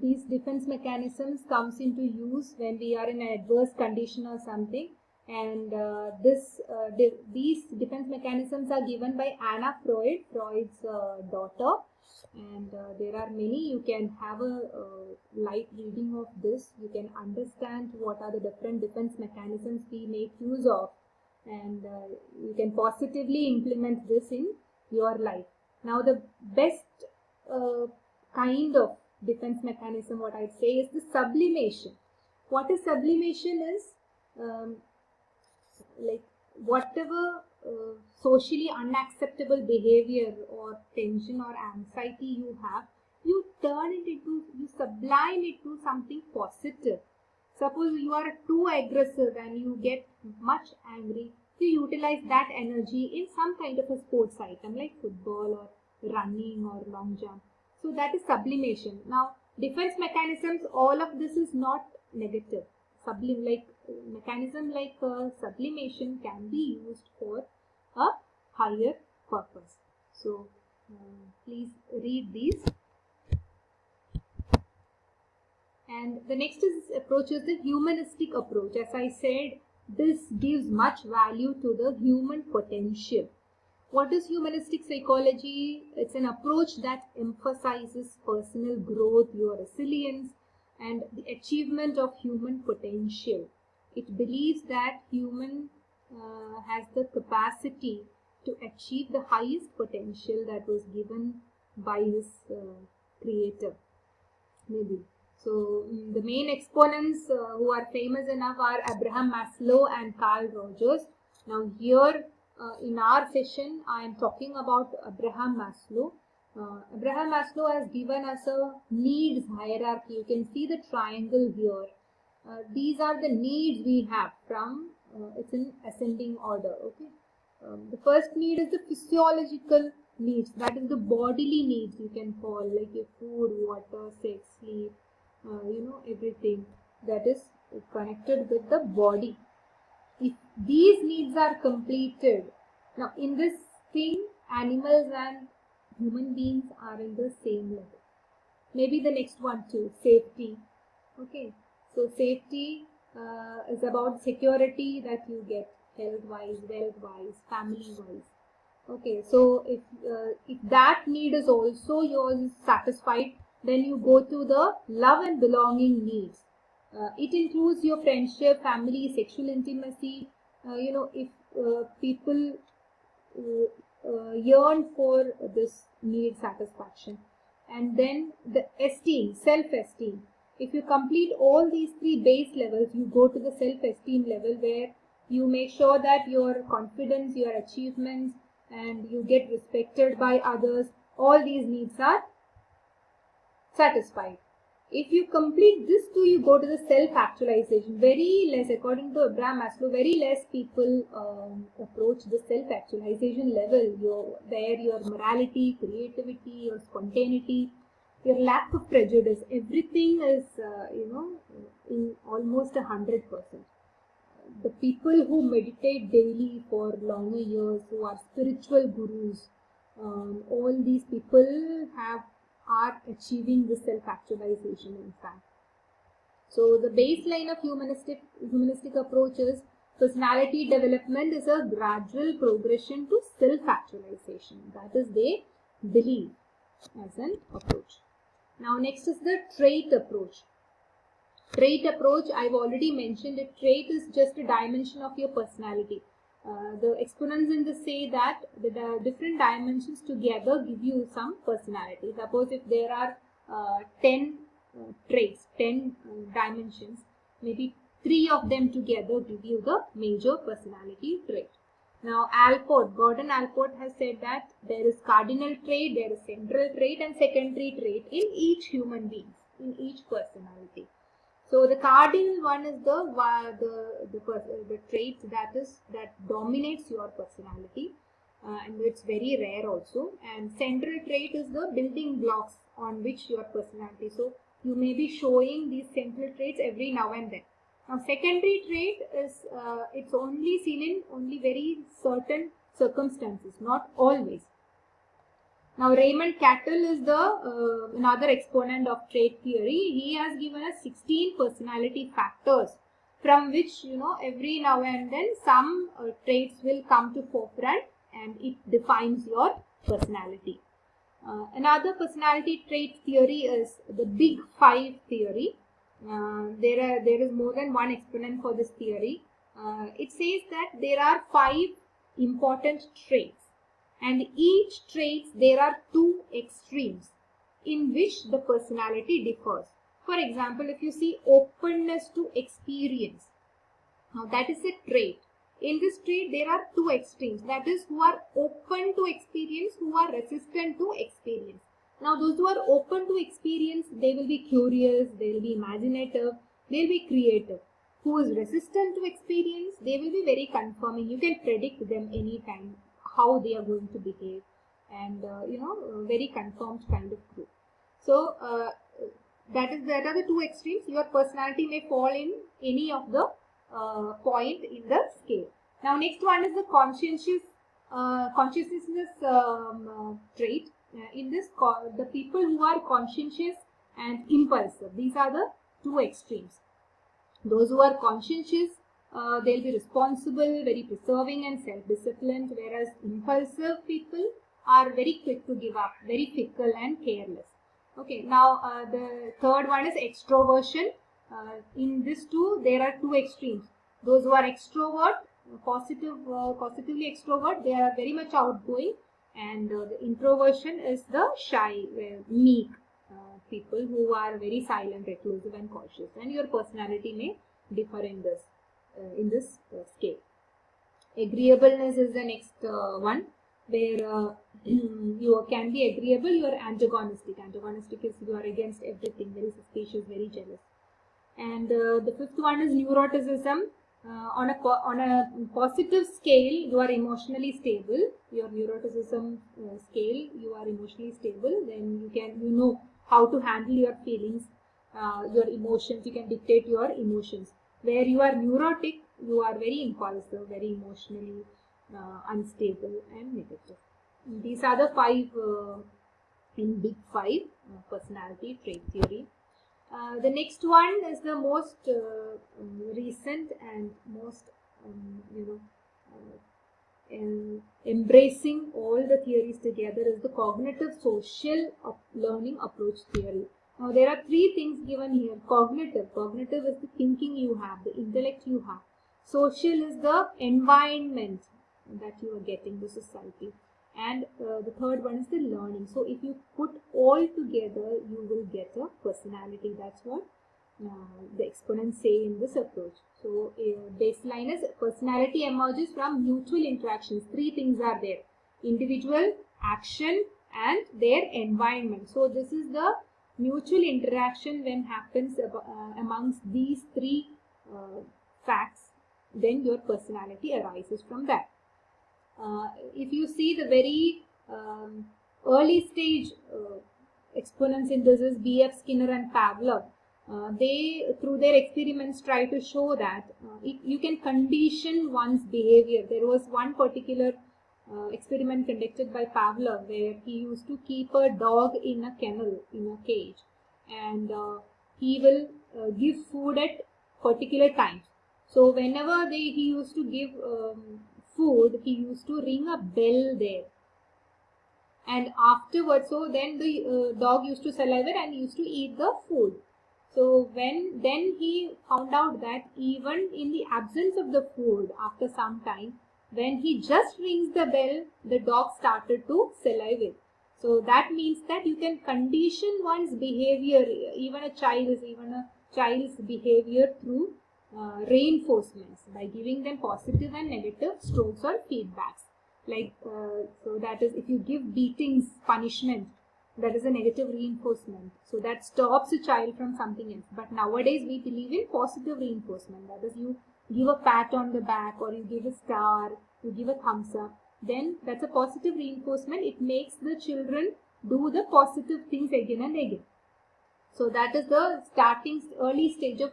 these defense mechanisms comes into use when we are in an adverse condition or something, and these defense mechanisms are given by Anna Freud, Freud's daughter, and there are many. You can have a light reading of this. You can understand what are the different defense mechanisms we make use of, and you can positively implement this in your life. Now the best kind of defense mechanism, what I'd say, is the sublimation. What is sublimation is, like whatever socially unacceptable behavior or tension or anxiety you have, you turn it into, you sublime it to something positive. Suppose you are too aggressive and you get much angry, you utilize that energy in some kind of a sports item like football or running or long jump. So that is sublimation. Now, defense mechanisms, all of this is not negative. Mechanism like sublimation can be used for a higher purpose. So, please read these. And the next approach is the humanistic approach. As I said, this gives much value to the human potential. What is humanistic psychology? It's an approach that emphasizes personal growth, your resilience, and the achievement of human potential. It believes that human has the capacity to achieve the highest potential that was given by his creator, maybe. So the main exponents who are famous enough are Abraham Maslow and Carl Rogers. Now here in our session, I am talking about Abraham Maslow. Abraham Maslow has given us a needs hierarchy. You can see the triangle here. These are the needs we have from, it's in ascending order. Okay. The first need is the physiological needs. That is the bodily needs, you can call, like your food, water, sex, sleep, everything that is connected with the body. If these needs are completed, now in this thing, animals and human beings are in the same level. Maybe the next one too, safety. Okay, so safety is about security that you get, health-wise, wealth-wise, family-wise. Okay, so if that need is also yours satisfied, then you go to the love and belonging needs. It includes your friendship, family, sexual intimacy. If people yearn for this need satisfaction. And then the esteem, self-esteem. If you complete all these three base levels, you go to the self-esteem level where you make sure that your confidence, your achievements, and you get respected by others. All these needs are satisfied. If you complete this too, you go to the self-actualization. Very less, according to Abraham Maslow, very less people approach the self-actualization level, where your morality, creativity, your spontaneity, your lack of prejudice, everything is, in almost 100%. The people who meditate daily for longer years, who are spiritual gurus, all these people are achieving the self-actualization, in fact. So the baseline of humanistic approach is personality development is a gradual progression to self-actualization. That is, they believe as an approach. Now next is the trait approach. Trait approach, I've already mentioned it. Trait is just a dimension of your personality. The exponents in this say that the different dimensions together give you some personality. Suppose if there are 10 traits, 10 dimensions, maybe 3 of them together give you the major personality trait. Now Gordon Allport has said that there is cardinal trait, there is central trait and secondary trait in each human being, in each personality. So the cardinal one is the trait that dominates your personality, and it's very rare also. And central trait is the building blocks on which your personality. So you may be showing these central traits every now and then. Now secondary trait is it's only seen in only very certain circumstances, not always. Now Raymond Cattell is the another exponent of trait theory. He has given us 16 personality factors from which, every now and then some traits will come to forefront and it defines your personality. Another personality trait theory is the Big Five theory. There is more than one exponent for this theory. It says that there are 5 important traits, and each trait there are 2 extremes in which the personality differs. For example, if you see openness to experience, now that is a trait. In this trait there are 2 extremes, that is, who are open to experience, who are resistant to experience. Now those who are open to experience, they will be curious, they will be imaginative, they will be creative. Who is resistant to experience, they will be very conforming. You can predict them anytime how they are going to behave, and very conformed kind of group. So that are the 2 extremes. Your personality may fall in any of the point in the scale. Now next one is the conscientiousness trait. In this, the people who are conscientious and impulsive, these are the 2 extremes. Those who are conscientious, they'll be responsible, very preserving and self-disciplined, whereas impulsive people are very quick to give up, very fickle and careless. Okay, now the third one is extroversion. In this too, there are 2 extremes. Those who are extrovert, positively extrovert, they are very much outgoing, and the introversion is the shy, meek people who are very silent, reclusive and cautious, and your personality may differ in this scale. Agreeableness is the next one, where you can be agreeable, you are antagonistic. Antagonistic is you are against everything, very suspicious, very jealous. And the 5th one is neuroticism. On a positive scale, you are emotionally stable. Your neuroticism scale, you are emotionally stable. Then you know how to handle your feelings, your emotions. You can dictate your emotions. Where you are neurotic, you are very impulsive, very emotionally unstable and negative. These are the 5 in Big Five personality trait theory. The next one is the most recent and most embracing all the theories together is the cognitive social learning approach theory. Now there are 3 things given here. Cognitive is the thinking you have, the intellect you have. Social is the environment that you are getting, the society. And the third one is the learning. So if you put all together, you will get a personality. That's what the exponents say in this approach. So baseline is personality emerges from mutual interactions. 3 things are there: individual, action, and their environment. So this is the mutual interaction when happens amongst these 3 facts. Then your personality arises from that. If you see the very early stage exponents in this is B.F. Skinner and Pavlov. They, through their experiments, try to show that you can condition one's behavior. There was one particular experiment conducted by Pavlov where he used to keep a dog in a kennel, in a cage, and he will give food at particular times. So whenever he used to give food, he used to ring a bell there, and afterwards, so then the dog used to salivate and used to eat the food. So then he found out that even in the absence of the food, after some time, when he just rings the bell, the dog started to salivate. So that means that you can condition one's behavior, even a child's behavior through reinforcements, by giving them positive and negative strokes or feedbacks. Like so that is, if you give beatings, punishment, that is a negative reinforcement. So that stops a child from something else. But nowadays we believe in positive reinforcement. That is, you give a pat on the back, or you give a star, you give a thumbs up. Then that's a positive reinforcement. It makes the children do the positive things again and again. So that is the early stage of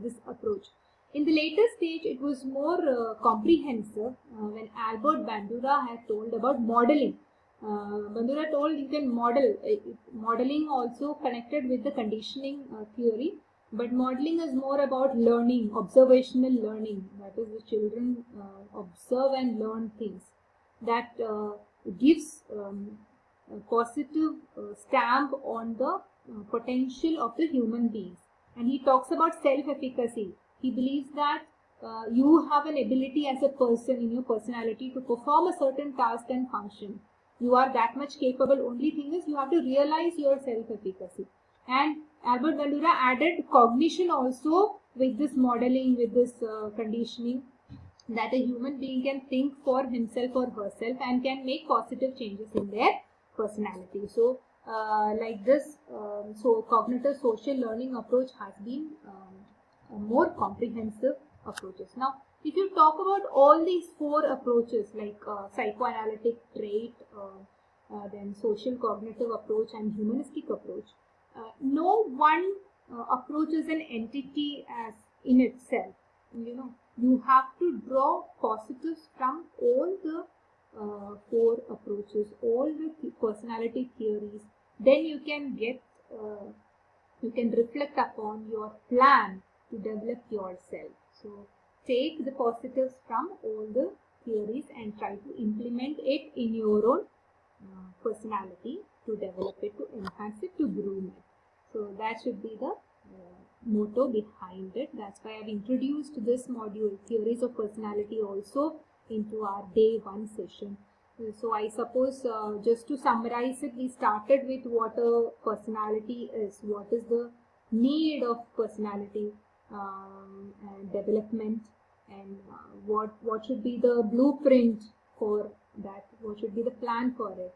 this approach. In the later stage, it was more comprehensive when Albert Bandura had told about modeling. Bandura told you can model. Modeling also connected with the conditioning theory, but modeling is more about learning, observational learning. That is, the children observe and learn things. That gives a positive stamp on the potential of the human beings. And he talks about self-efficacy. He believes that you have an ability as a person in your personality to perform a certain task and function. You are that much capable. Only thing is you have to realize your self-efficacy. And Albert Bandura added cognition also with this modeling, with this conditioning, that a human being can think for himself or herself and can make positive changes in their personality. So like this, so cognitive social learning approach has been a more comprehensive approaches. Now, if you talk about all these four approaches like psychoanalytic trait, then social cognitive approach and humanistic approach, no one approach is an entity as in itself. You have to draw positives from all the four approaches, all the personality theories. Then you can get, you can reflect upon your plan to develop yourself. So take the positives from all the theories and try to implement it in your own personality, to develop it, to enhance it, to groom it. So that should be the motto behind it. That's why I've introduced this module, Theories of Personality, also into our day 1 session. So I suppose just to summarize it, we started with what a personality is, what is the need of personality and development, and what should be the blueprint for that, what should be the plan for it.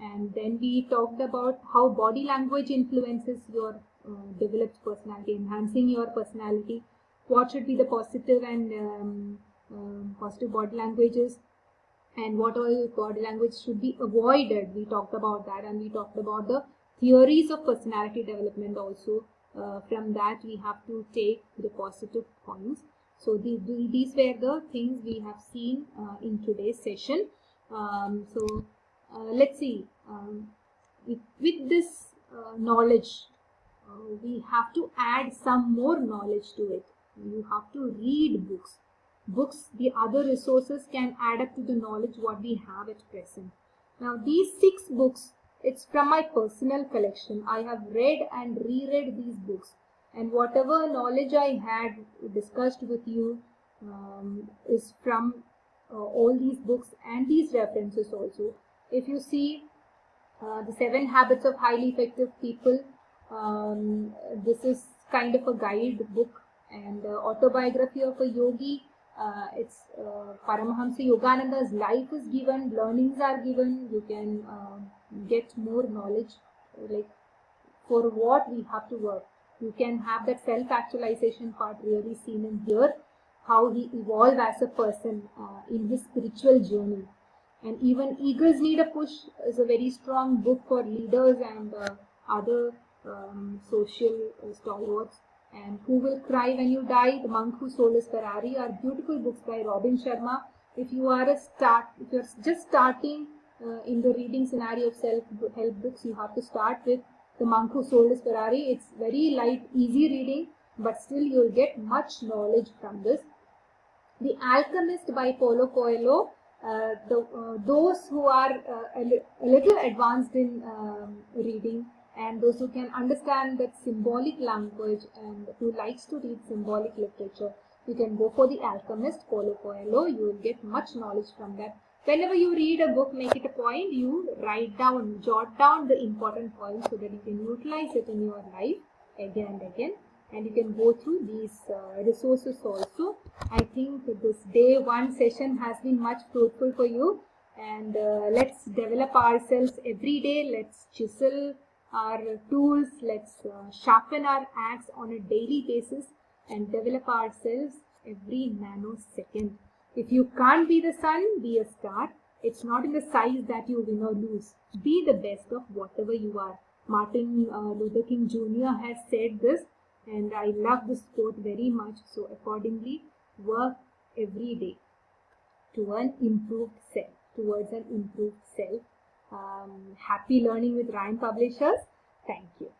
And then we talked about how body language influences your developed personality, enhancing your personality. What should be the positive and positive body languages, and what all body language should be avoided. We talked about that, and we talked about the theories of personality development also. From that we have to take the positive points. So these were the things we have seen in today's session. So let's see, with this knowledge, we have to add some more knowledge to it. You have to read books, the other resources can add up to the knowledge what we have at present. Now these 6 books, it's from my personal collection. I have read and reread these books, and whatever knowledge I had discussed with you is from all these books and these references also. If you see the 7 Habits of Highly Effective People, this is kind of a guide book, and Autobiography of a Yogi, it's Paramahamsa Yogananda's life is given, learnings are given. You can get more knowledge, like for what we have to work. You can have that self-actualization part really seen in here, how he evolved as a person in his spiritual journey. And even Eagles Need a Push is a very strong book for leaders and other social stalwarts. And Who Will Cry When You Die, The Monk Who Sold His Ferrari are beautiful books by Robin Sharma. If you are if you're just starting in the reading scenario of self-help books, you have to start with The Monk Who Sold His Ferrari. It's very light, easy reading, but still you'll get much knowledge from this. The Alchemist by Paulo Coelho. Those who are a little advanced in reading, and those who can understand that symbolic language and who likes to read symbolic literature, you can go for The Alchemist, Paulo Coelho. You will get much knowledge from that. Whenever you read a book, make it a point, you write down, jot down the important points so that you can utilize it in your life again and again. And you can go through these resources also. I think this day 1 session has been much fruitful for you. And let's develop ourselves every day. Let's chisel our tools. Let's sharpen our axe on a daily basis and develop ourselves every nanosecond. If you can't be the sun, be a star. It's not in the size that you win or lose. Be the best of whatever you are. Martin Luther King Jr. has said this, and I love this quote very much. So accordingly, work every day to an improved self, towards an improved self. Happy learning with Rhyme Publishers. Thank you.